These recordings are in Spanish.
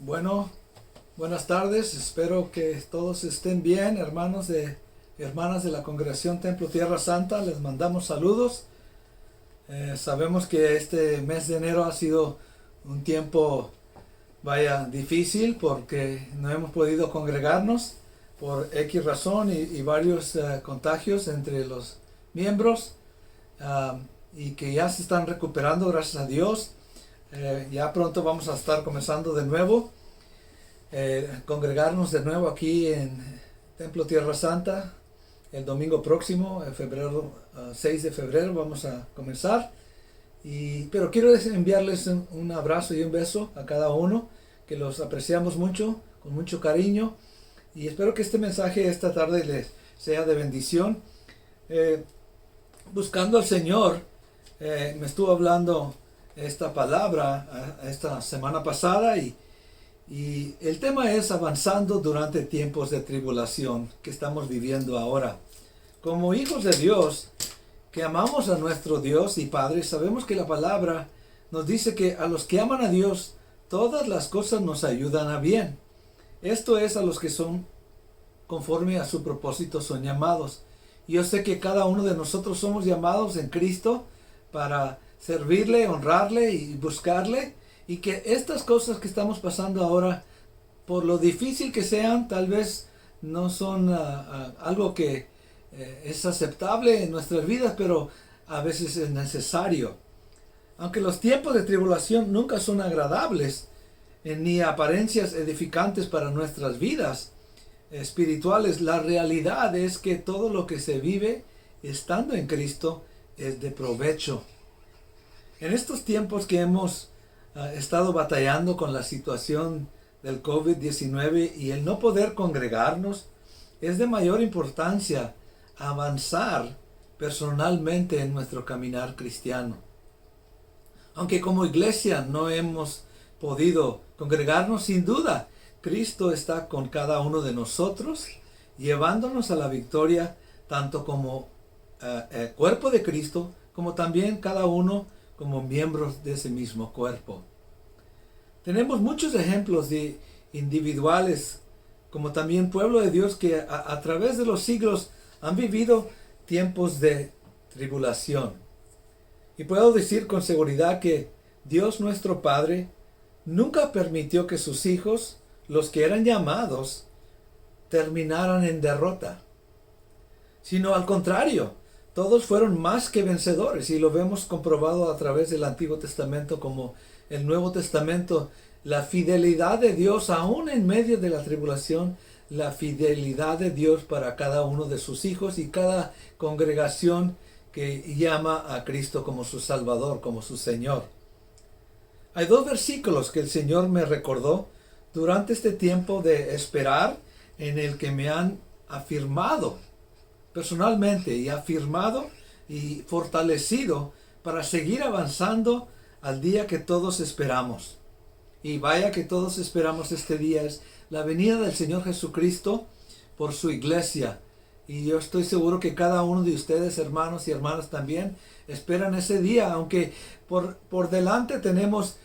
Bueno, buenas tardes. Espero que todos estén bien, hermanas de la Congregación Templo Tierra Santa. Les mandamos saludos. Sabemos que este mes de enero ha sido un tiempo, difícil porque no hemos podido congregarnos por X razón y varios contagios entre los miembros, y que ya se están recuperando, gracias a Dios. Ya pronto vamos a estar comenzando de nuevo, congregarnos de nuevo aquí en Templo Tierra Santa. El domingo próximo, febrero, 6 de febrero, vamos a comenzar. Pero quiero enviarles un abrazo y un beso a cada uno, que los apreciamos mucho, con mucho cariño. Y espero que este mensaje esta tarde les sea de bendición. Buscando al Señor, me estuvo hablando esta palabra esta semana pasada, y el tema es avanzando durante tiempos de tribulación que estamos viviendo ahora. Como hijos de Dios, que amamos a nuestro Dios y Padre, sabemos que la palabra nos dice que a los que aman a Dios, todas las cosas nos ayudan a bien. Esto es, a los que son conforme a su propósito son llamados. Y yo sé que cada uno de nosotros somos llamados en Cristo para servirle, honrarle y buscarle, y que estas cosas que estamos pasando ahora, por lo difícil que sean, tal vez no son algo que es aceptable en nuestras vidas, pero a veces es necesario. Aunque los tiempos de tribulación nunca son agradables, ni apariencias edificantes para nuestras vidas espirituales, la realidad es que todo lo que se vive estando en Cristo es de provecho. En estos tiempos que hemos estado batallando con la situación del COVID-19 y el no poder congregarnos, es de mayor importancia avanzar personalmente en nuestro caminar cristiano. Aunque como iglesia no hemos podido congregarnos, sin duda Cristo está con cada uno de nosotros, llevándonos a la victoria, tanto como cuerpo de Cristo, como también cada uno como miembros de ese mismo cuerpo. Tenemos muchos ejemplos de individuales, como también pueblo de Dios, que a través de los siglos han vivido tiempos de tribulación. Y puedo decir con seguridad que Dios nuestro Padre nunca permitió que sus hijos, los que eran llamados, terminaran en derrota, sino al contrario, todos fueron más que vencedores, y lo vemos comprobado a través del Antiguo Testamento como el Nuevo Testamento. La fidelidad de Dios, aún en medio de la tribulación, la fidelidad de Dios para cada uno de sus hijos y cada congregación que llama a Cristo como su Salvador, como su Señor. Hay dos versículos que el Señor me recordó durante este tiempo de esperar, en el que me han afirmado personalmente, y afirmado y fortalecido para seguir avanzando al día que todos esperamos. Y vaya que todos esperamos este día, es la venida del Señor Jesucristo por su iglesia. Y yo estoy seguro que cada uno de ustedes, hermanos y hermanas, también esperan ese día, aunque por delante tenemos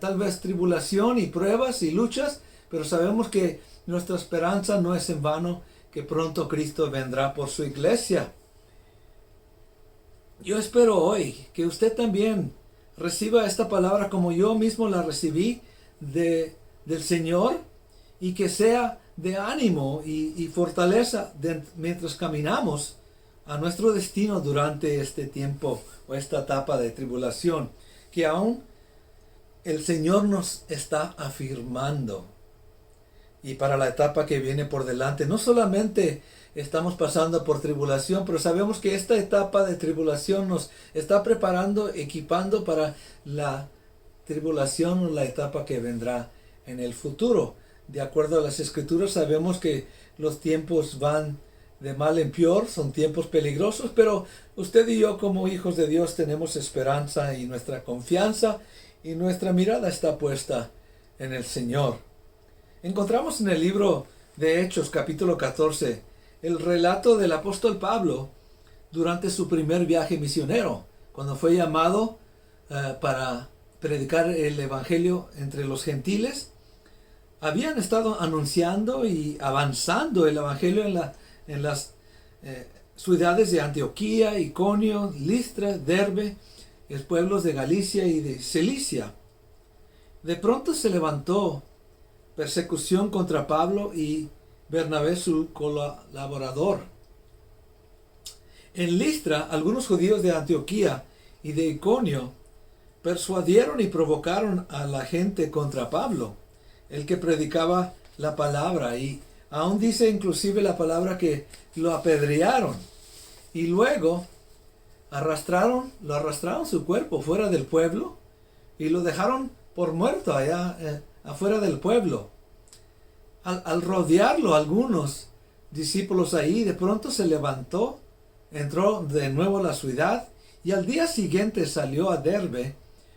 tal vez tribulación y pruebas y luchas, pero sabemos que nuestra esperanza no es en vano, que pronto Cristo vendrá por su iglesia. Yo espero hoy que usted también reciba esta palabra como yo mismo la recibí del Señor, y que sea de ánimo y fortaleza mientras caminamos a nuestro destino durante este tiempo o esta etapa de tribulación, que aún el Señor nos está afirmando. Y para la etapa que viene por delante, no solamente estamos pasando por tribulación, pero sabemos que esta etapa de tribulación nos está preparando, equipando para la tribulación o la etapa que vendrá en el futuro. De acuerdo a las Escrituras, sabemos que los tiempos van de mal en peor, son tiempos peligrosos, pero usted y yo, como hijos de Dios, tenemos esperanza, y nuestra confianza y nuestra mirada está puesta en el Señor. Encontramos en el libro de Hechos, capítulo 14, el relato del apóstol Pablo durante su primer viaje misionero, cuando fue llamado para predicar el evangelio entre los gentiles. habían estado anunciando y avanzando el evangelio en las ciudades de Antioquía, Iconio, Listra, Derbe, los pueblos de Galicia y de Cilicia. De pronto se levantó persecución contra Pablo y Bernabé, su colaborador. En Listra, algunos judíos de Antioquía y de Iconio persuadieron y provocaron a la gente contra Pablo, el que predicaba la palabra, y aún dice inclusive la palabra que lo apedrearon, y luego lo arrastraron su cuerpo fuera del pueblo y lo dejaron por muerto allá afuera del pueblo. Al rodearlo algunos discípulos ahí, de pronto se levantó, entró de nuevo a la ciudad y al día siguiente salió a Derbe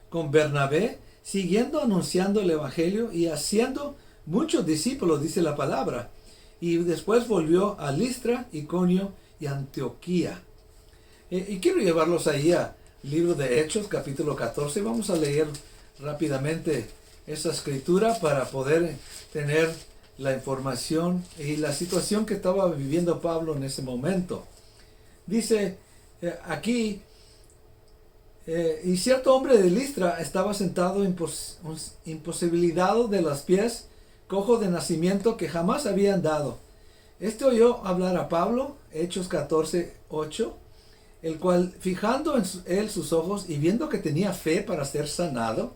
con Bernabé, siguiendo anunciando el evangelio y haciendo muchos discípulos, dice la palabra. Y después volvió a Listra, Iconio y Antioquía. Y quiero llevarlos ahí al libro de Hechos, capítulo 14. Vamos a leer rápidamente esa escritura para poder tener la información y la situación que estaba viviendo Pablo en ese momento. Dice aquí, y cierto hombre de Listra estaba sentado imposibilitado de los pies, cojo de nacimiento, que jamás había andado. Este oyó hablar a Pablo, Hechos 14, 8, el cual, fijando en él sus ojos y viendo que tenía fe para ser sanado,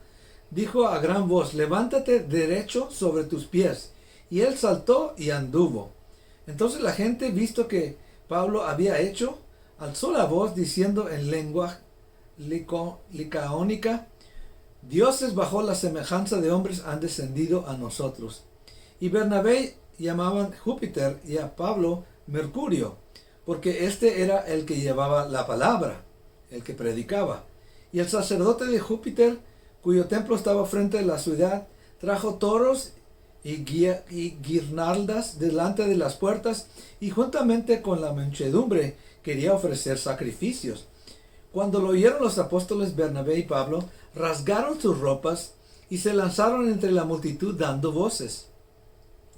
dijo a gran voz: levántate derecho sobre tus pies. Y él saltó y anduvo. Entonces la gente, visto que Pablo había hecho, alzó la voz diciendo en lengua licaónica: dioses bajo la semejanza de hombres han descendido a nosotros. Y Bernabé llamaban Júpiter y a Pablo Mercurio, porque este era el que llevaba la palabra, el que predicaba. Y el sacerdote de Júpiter, cuyo templo estaba frente a la ciudad, trajo toros y guirnaldas delante de las puertas, y juntamente con la muchedumbre quería ofrecer sacrificios. Cuando lo oyeron los apóstoles Bernabé y Pablo, rasgaron sus ropas y se lanzaron entre la multitud dando voces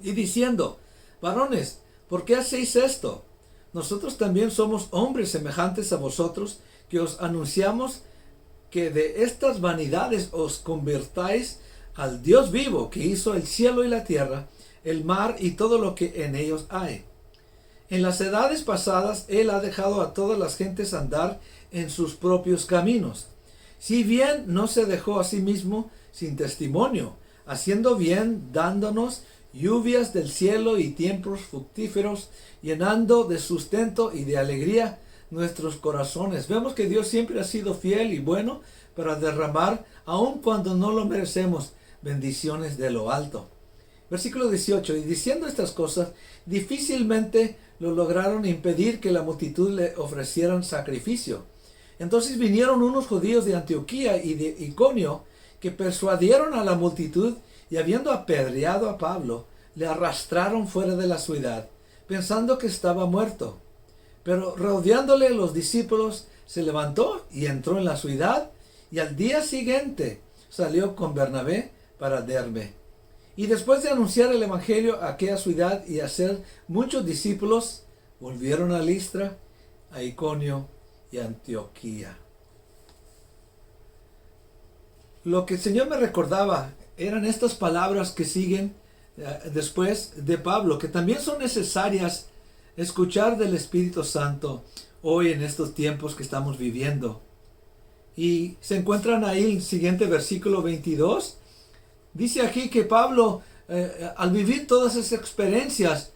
y diciendo: varones, ¿por qué hacéis esto? Nosotros también somos hombres semejantes a vosotros, que os anunciamos que de estas vanidades os convertáis al Dios vivo, que hizo el cielo y la tierra, el mar y todo lo que en ellos hay. En las edades pasadas él ha dejado a todas las gentes andar en sus propios caminos, si bien no se dejó a sí mismo sin testimonio, haciendo bien, dándonos lluvias del cielo y tiempos fructíferos, llenando de sustento y de alegría nuestros corazones. Vemos que Dios siempre ha sido fiel y bueno para derramar, aun cuando no lo merecemos, bendiciones de lo alto. Versículo 18. Y diciendo estas cosas, difícilmente lo lograron impedir que la multitud le ofrecieran sacrificio. Entonces vinieron unos judíos de Antioquía y de Iconio, que persuadieron a la multitud, y habiendo apedreado a Pablo, le arrastraron fuera de la ciudad, pensando que estaba muerto. Pero rodeándole los discípulos, se levantó y entró en la ciudad, y al día siguiente salió con Bernabé para Derbe. Y después de anunciar el evangelio a aquella ciudad y hacer muchos discípulos, volvieron a Listra, a Iconio y a Antioquía. Lo que el Señor me recordaba eran estas palabras que siguen después de Pablo, que también son necesarias escuchar del Espíritu Santo hoy en estos tiempos que estamos viviendo. Y se encuentran ahí el siguiente versículo 22. Dice aquí que Pablo, al vivir todas esas experiencias,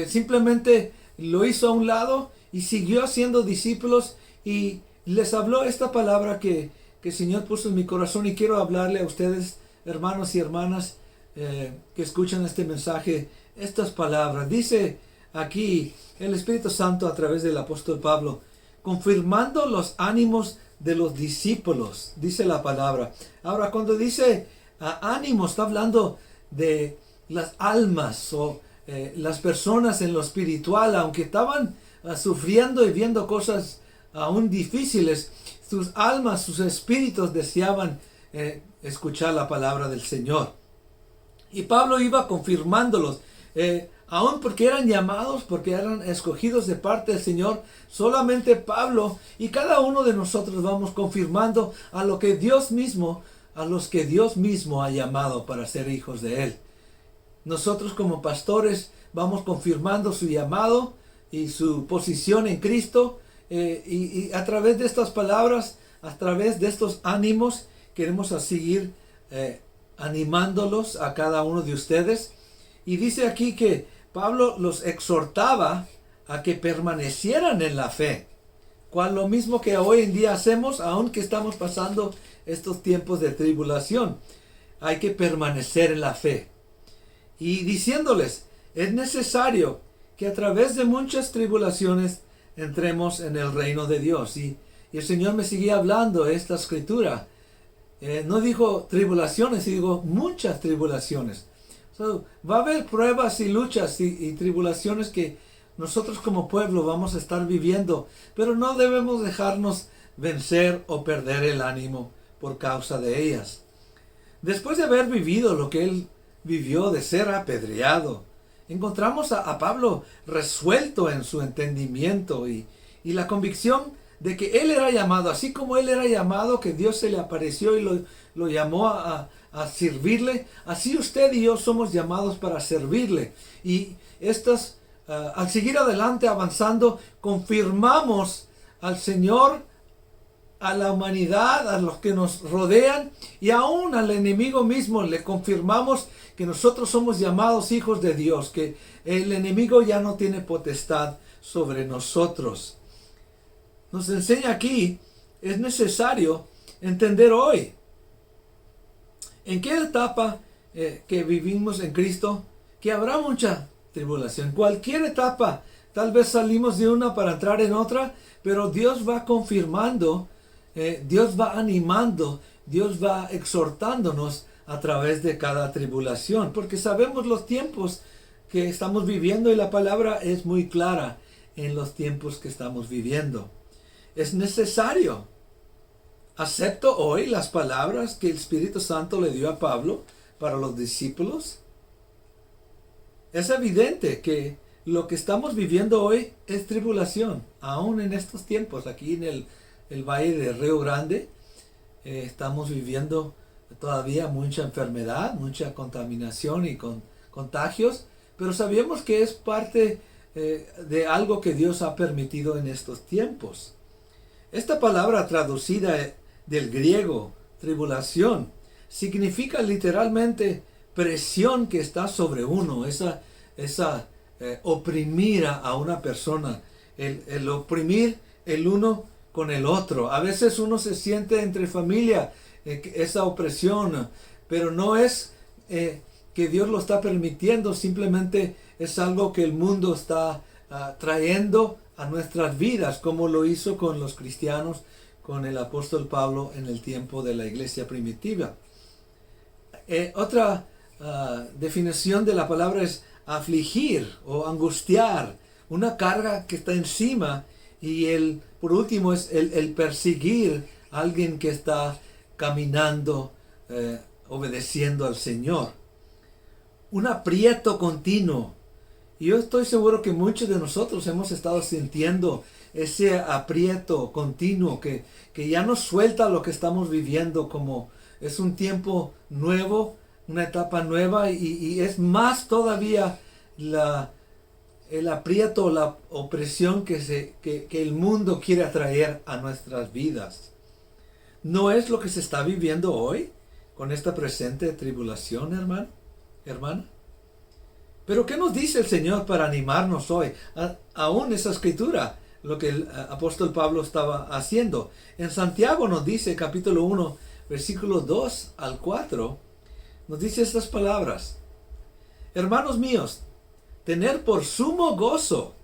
simplemente lo hizo a un lado y siguió haciendo discípulos, y les habló esta palabra que el Señor puso en mi corazón, y quiero hablarle a ustedes, hermanos y hermanas, que escuchan este mensaje, estas palabras. Dice aquí el Espíritu Santo a través del apóstol Pablo, confirmando los ánimos de los discípulos, dice la palabra. Ahora, cuando dice ánimo, está hablando de las almas o las personas en lo espiritual, aunque estaban sufriendo y viendo cosas aún difíciles, sus almas, sus espíritus deseaban escuchar la palabra del Señor. Y Pablo iba confirmándolos, aun porque eran llamados, porque eran escogidos de parte del Señor. Solamente Pablo y cada uno de nosotros vamos confirmando a los que Dios mismo ha llamado para ser hijos de Él. Nosotros como pastores vamos confirmando su llamado y su posición en Cristo, y a través de estas palabras, a través de estos ánimos, queremos seguir animándolos a cada uno de ustedes. Y dice aquí que Pablo los exhortaba a que permanecieran en la fe, cual lo mismo que hoy en día hacemos, aunque estamos pasando estos tiempos de tribulación. Hay que permanecer en la fe. Y diciéndoles, es necesario que a través de muchas tribulaciones entremos en el reino de Dios. Y el Señor me seguía hablando de esta escritura. No dijo tribulaciones, digo muchas tribulaciones. Va a haber pruebas y luchas y tribulaciones que nosotros como pueblo vamos a estar viviendo, pero no debemos dejarnos vencer o perder el ánimo por causa de ellas. Después de haber vivido lo que él vivió, de ser apedreado, encontramos a Pablo resuelto en su entendimiento y la convicción de que él era llamado, así como él era llamado, que Dios se le apareció y lo llamó a servirle, así usted y yo somos llamados para servirle. Y al seguir adelante, avanzando, confirmamos al Señor, a la humanidad, a los que nos rodean y aún al enemigo mismo. Le confirmamos que nosotros somos llamados hijos de Dios, que el enemigo ya no tiene potestad sobre nosotros. Nos enseña aquí, es necesario entender hoy en qué etapa que vivimos en Cristo, que habrá mucha tribulación. Cualquier etapa, tal vez salimos de una para entrar en otra, pero Dios va confirmando, Dios va animando, Dios va exhortándonos a través de cada tribulación, porque sabemos los tiempos que estamos viviendo y la palabra es muy clara en los tiempos que estamos viviendo. Es necesario. ¿Acepto hoy las palabras que el Espíritu Santo le dio a Pablo para los discípulos? Es evidente que lo que estamos viviendo hoy es tribulación, aún en estos tiempos. Aquí en el Valle de Río Grande estamos viviendo todavía mucha enfermedad, mucha contaminación y contagios, pero sabemos que es parte de algo que Dios ha permitido en estos tiempos. Esta palabra traducida del griego, tribulación, significa literalmente presión que está sobre uno, oprimir a una persona, el oprimir el uno con el otro. A veces uno se siente entre familia esa opresión, pero no es que Dios lo está permitiendo, simplemente es algo que el mundo está trayendo a nuestras vidas, como lo hizo con los cristianos, con el apóstol Pablo en el tiempo de la iglesia primitiva. Otra definición de la palabra es afligir o angustiar, una carga que está encima, y por último es el perseguir a alguien que está caminando, obedeciendo al Señor. Un aprieto continuo. Y yo estoy seguro que muchos de nosotros hemos estado sintiendo ese aprieto continuo que ya nos suelta lo que estamos viviendo, como es un tiempo nuevo, una etapa nueva, y es más todavía el aprieto, la opresión que el mundo quiere atraer a nuestras vidas. ¿No es lo que se está viviendo hoy con esta presente tribulación, hermana? Pero ¿qué nos dice el Señor para animarnos hoy? Aún esa escritura, lo que el apóstol Pablo estaba haciendo. En Santiago nos dice, capítulo 1, versículos 2 al 4, nos dice estas palabras: hermanos míos, tener por sumo gozo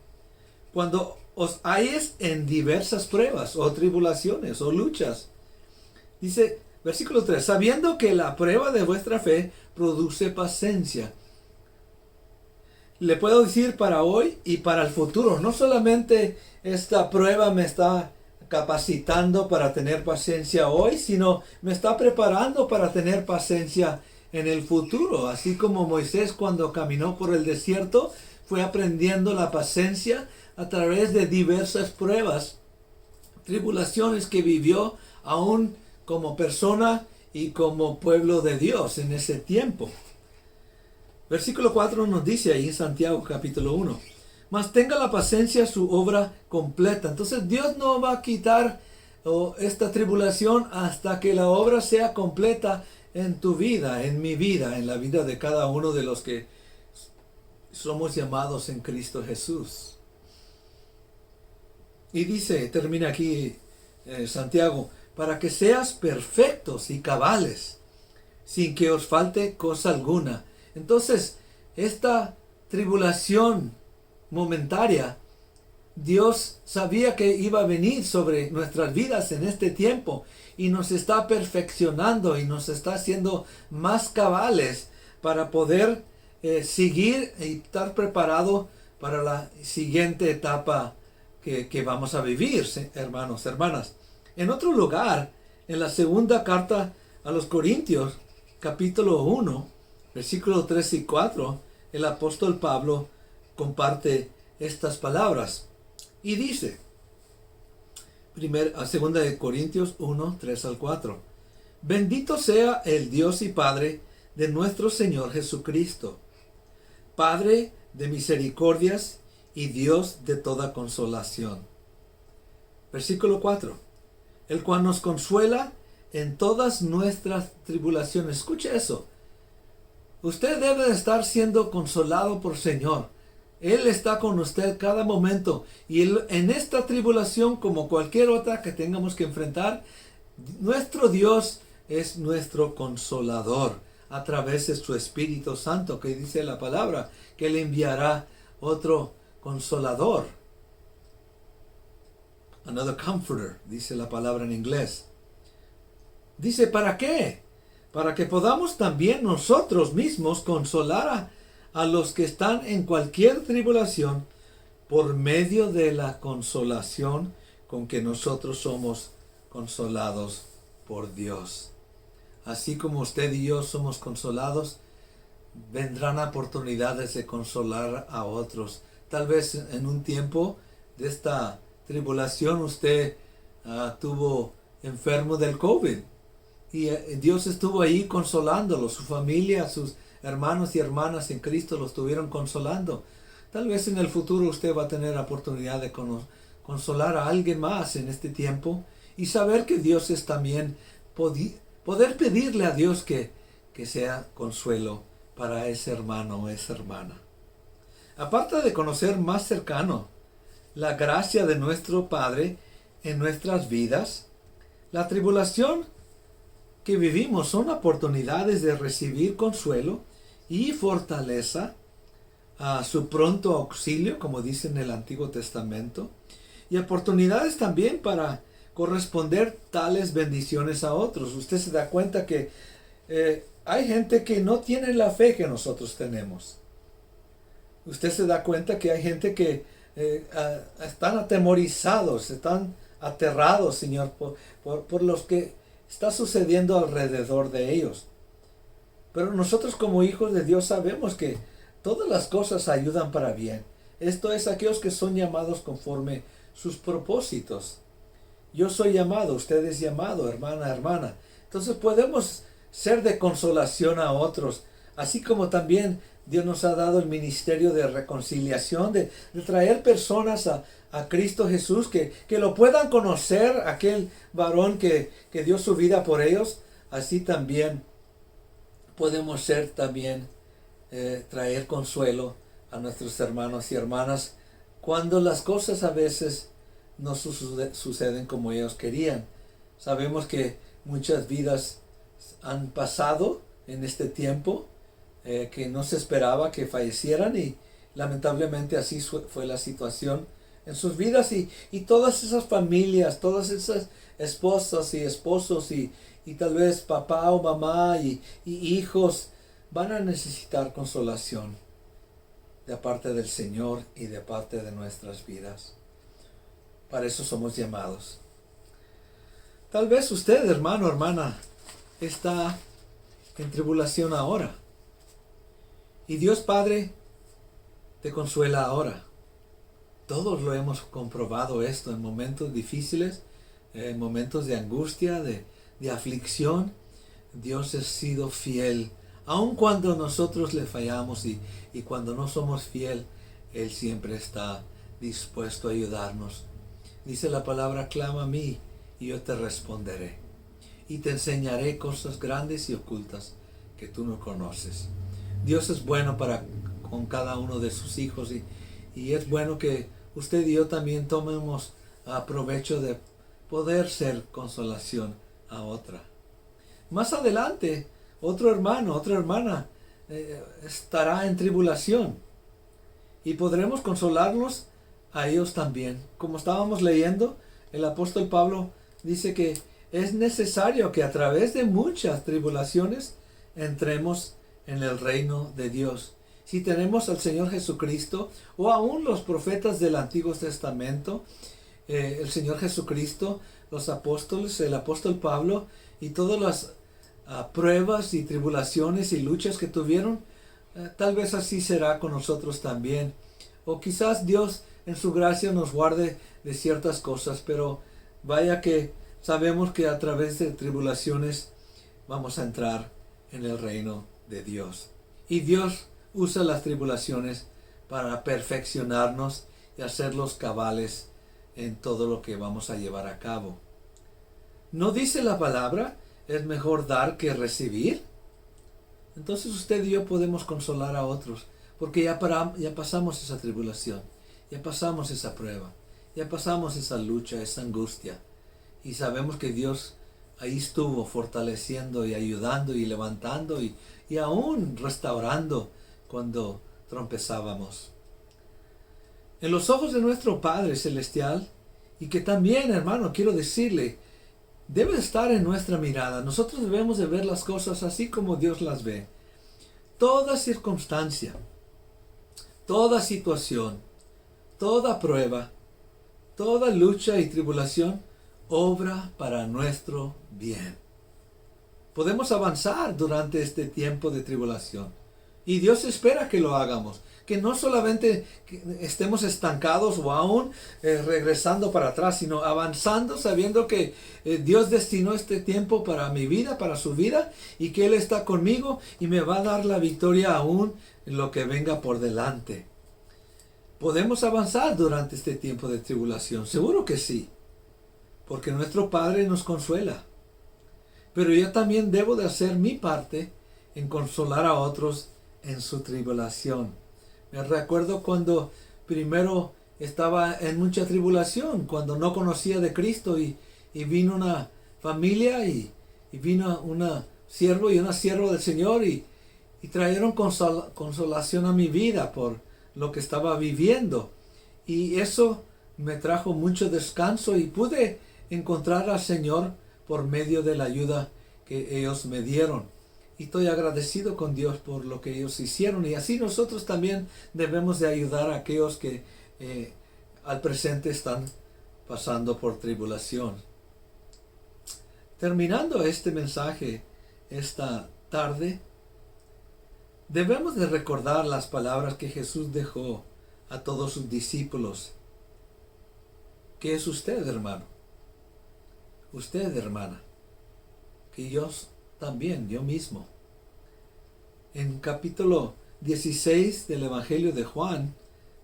cuando os halléis en diversas pruebas o tribulaciones o luchas. Dice, versículo 3, sabiendo que la prueba de vuestra fe produce paciencia. Le puedo decir para hoy y para el futuro, no solamente esta prueba me está capacitando para tener paciencia hoy, sino me está preparando para tener paciencia en el futuro, así como Moisés cuando caminó por el desierto fue aprendiendo la paciencia a través de diversas pruebas, tribulaciones que vivió aún como persona y como pueblo de Dios en ese tiempo. Versículo 4 nos dice ahí en Santiago capítulo 1, mas tenga la paciencia su obra completa. Entonces Dios no va a quitar esta tribulación hasta que la obra sea completa en tu vida, en mi vida, en la vida de cada uno de los que somos llamados en Cristo Jesús. Y dice, termina aquí Santiago, para que seas perfectos y cabales, sin que os falte cosa alguna. Entonces, esta tribulación momentaria, Dios sabía que iba a venir sobre nuestras vidas en este tiempo y nos está perfeccionando y nos está haciendo más cabales para poder seguir y estar preparado para la siguiente etapa que vamos a vivir, hermanos, hermanas. En otro lugar, en la segunda carta a los Corintios, capítulo 1, versículos 3 y 4, el apóstol Pablo comparte estas palabras y dice, segunda de Corintios 1, 3 al 4, bendito sea el Dios y Padre de nuestro Señor Jesucristo, Padre de misericordias y Dios de toda consolación. Versículo 4, el cual nos consuela en todas nuestras tribulaciones. Escuche eso. Usted debe de estar siendo consolado por el Señor. Él está con usted cada momento. Y en esta tribulación, como cualquier otra que tengamos que enfrentar, nuestro Dios es nuestro consolador a través de su Espíritu Santo, que dice la palabra, que le enviará otro consolador. Another comforter, dice la palabra en inglés. Dice, ¿para qué? Para que podamos también nosotros mismos consolar a los que están en cualquier tribulación por medio de la consolación con que nosotros somos consolados por Dios. Así como usted y yo somos consolados, vendrán oportunidades de consolar a otros. Tal vez en un tiempo de esta tribulación usted estuvo enfermo del COVID y Dios estuvo ahí consolándolo, su familia, sus hermanos y hermanas en Cristo lo estuvieron consolando. Tal vez en el futuro usted va a tener la oportunidad de consolar a alguien más en este tiempo y saber que Dios es también poder pedirle a Dios que sea consuelo para ese hermano o esa hermana. Aparte de conocer más cercano la gracia de nuestro Padre en nuestras vidas, la tribulación que vivimos son oportunidades de recibir consuelo y fortaleza a su pronto auxilio, como dice en el Antiguo Testamento, y oportunidades también para corresponder tales bendiciones a otros. Usted se da cuenta que hay gente que no tiene la fe que nosotros tenemos. Usted se da cuenta que hay gente que están atemorizados, están aterrados, Señor, por lo que está sucediendo alrededor de ellos. Pero nosotros como hijos de Dios sabemos que todas las cosas ayudan para bien. Esto es aquellos que son llamados conforme sus propósitos. Yo soy llamado, usted es llamado, hermana, hermana. Entonces podemos ser de consolación a otros, así como también Dios nos ha dado el ministerio de reconciliación, de traer personas a Cristo Jesús, que lo puedan conocer, aquel varón que dio su vida por ellos. Así también podemos ser también, traer consuelo a nuestros hermanos y hermanas cuando las cosas a veces no suceden como ellos querían. Sabemos que muchas vidas han pasado en este tiempo, que no se esperaba que fallecieran y lamentablemente así fue la situación en sus vidas y todas esas familias, todas esas esposas y esposos y tal vez papá o mamá y hijos van a necesitar consolación de parte del Señor y de parte de nuestras vidas. Para eso somos llamados. Tal vez usted, hermano, hermana, está en tribulación ahora. Y Dios Padre te consuela ahora. Todos lo hemos comprobado esto en momentos difíciles, en momentos de angustia, de aflicción. Dios ha sido fiel. Aun cuando nosotros le fallamos y cuando no somos fiel, Él siempre está dispuesto a ayudarnos. Dice la palabra, clama a mí y yo te responderé. Y te enseñaré cosas grandes y ocultas que tú no conoces. Dios es bueno con cada uno de sus hijos y es bueno que usted y yo también tomemos provecho de poder ser consolación a otra. Más adelante, otro hermano, otra hermana estará en tribulación y podremos consolarlos a ellos también. Como estábamos leyendo, el apóstol Pablo dice que es necesario que a través de muchas tribulaciones entremos en el reino de Dios. Si tenemos al Señor Jesucristo o aún los profetas del Antiguo Testamento, el Señor Jesucristo, los apóstoles, el apóstol Pablo y todas las pruebas y tribulaciones y luchas que tuvieron, tal vez así será con nosotros también. O quizás Dios en su gracia nos guarde de ciertas cosas, pero vaya que sabemos que a través de tribulaciones vamos a entrar en el reino de Dios. Y Dios usa las tribulaciones para perfeccionarnos y hacerlos cabales en todo lo que vamos a llevar a cabo. ¿No dice la palabra, es mejor dar que recibir? Entonces usted y yo podemos consolar a otros, porque ya pasamos esa tribulación, ya pasamos esa prueba, ya pasamos esa lucha, esa angustia, y sabemos que Dios ahí estuvo fortaleciendo y ayudando y levantando y aún restaurando cuando tropezábamos. En los ojos de nuestro Padre Celestial, y que también, hermano, quiero decirle, debe estar en nuestra mirada. Nosotros debemos de ver las cosas así como Dios las ve. Toda circunstancia, toda situación, toda prueba, toda lucha y tribulación obra para nuestro bien. Podemos avanzar durante este tiempo de tribulación y Dios espera que lo hagamos, que no solamente estemos estancados o aún regresando para atrás, sino avanzando sabiendo que Dios destinó este tiempo para mi vida, para su vida, y que Él está conmigo y me va a dar la victoria aún en lo que venga por delante. ¿Podemos avanzar durante este tiempo de tribulación? Seguro que sí, porque nuestro Padre nos consuela. Pero yo también debo de hacer mi parte en consolar a otros en su tribulación. Me recuerdo cuando primero estaba en mucha tribulación, cuando no conocía de Cristo y vino una familia y vino un siervo y una sierva del Señor y trajeron consolación a mi vida por lo que estaba viviendo. Y eso me trajo mucho descanso y pude encontrar al Señor por medio de la ayuda que ellos me dieron. Y estoy agradecido con Dios por lo que ellos hicieron. Y así nosotros también debemos de ayudar a aquellos que al presente están pasando por tribulación. Terminando este mensaje esta tarde, debemos de recordar las palabras que Jesús dejó a todos sus discípulos. ¿Qué es usted, hermano? Usted, hermana. Que yo también, yo mismo. En capítulo 16 del Evangelio de Juan,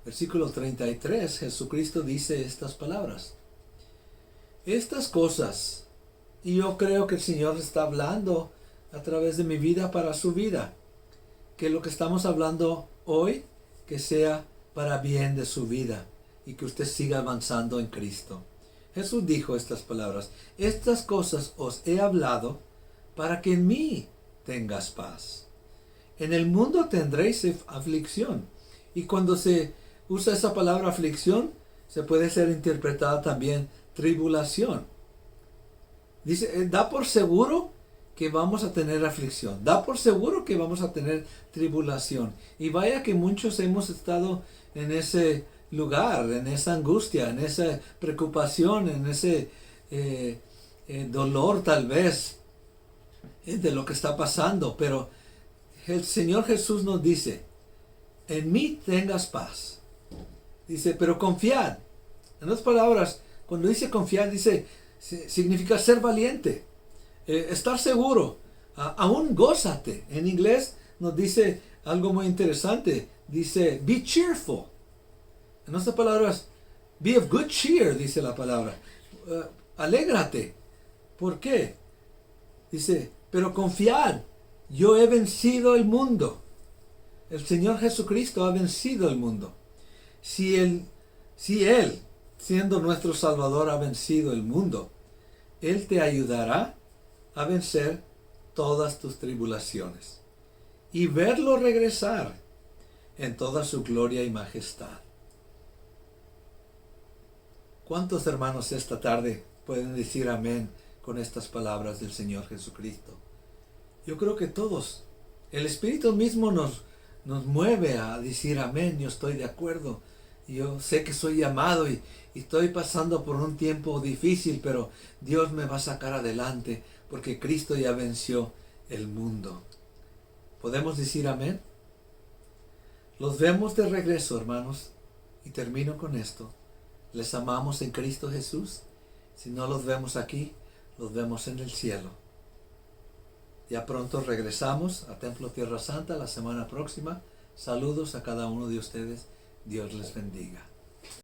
versículo 33, Jesucristo dice estas palabras. Estas cosas, y yo creo que el Señor está hablando a través de mi vida para su vida, que lo que estamos hablando hoy, que sea para bien de su vida y que usted siga avanzando en Cristo. Jesús dijo estas palabras, estas cosas os he hablado para que en mí tengas paz. En el mundo tendréis aflicción. Y cuando se usa esa palabra aflicción, se puede ser interpretada también tribulación. Dice, da por seguro que vamos a tener aflicción. Da por seguro que vamos a tener tribulación. Y vaya que muchos hemos estado en ese lugar, en esa angustia, en esa preocupación, en ese dolor tal vez. de lo que está pasando, pero el Señor Jesús nos dice, en mí tengas paz. Dice, pero confiad. En otras palabras, cuando dice confiar, dice, significa ser valiente, estar seguro, aún gózate. En inglés nos dice algo muy interesante, dice, be cheerful. En otras palabras, be of good cheer, dice la palabra. Alégrate. ¿Por qué? Dice, pero confiad, yo he vencido el mundo. El Señor Jesucristo ha vencido el mundo. Si Él, siendo nuestro Salvador, ha vencido el mundo, Él te ayudará a vencer todas tus tribulaciones y verlo regresar en toda su gloria y majestad. ¿Cuántos hermanos esta tarde pueden decir amén con estas palabras del Señor Jesucristo? Yo creo que todos. El Espíritu mismo nos mueve a decir amén. Yo estoy de acuerdo. Yo sé que soy llamado y estoy pasando por un tiempo difícil, pero Dios me va a sacar adelante porque Cristo ya venció el mundo. ¿Podemos decir amén? Los vemos de regreso, hermanos, y termino con esto. Les amamos en Cristo Jesús. Si no los vemos aquí, los vemos en el cielo. Ya pronto regresamos a Templo Tierra Santa la semana próxima. Saludos a cada uno de ustedes. Dios les bendiga.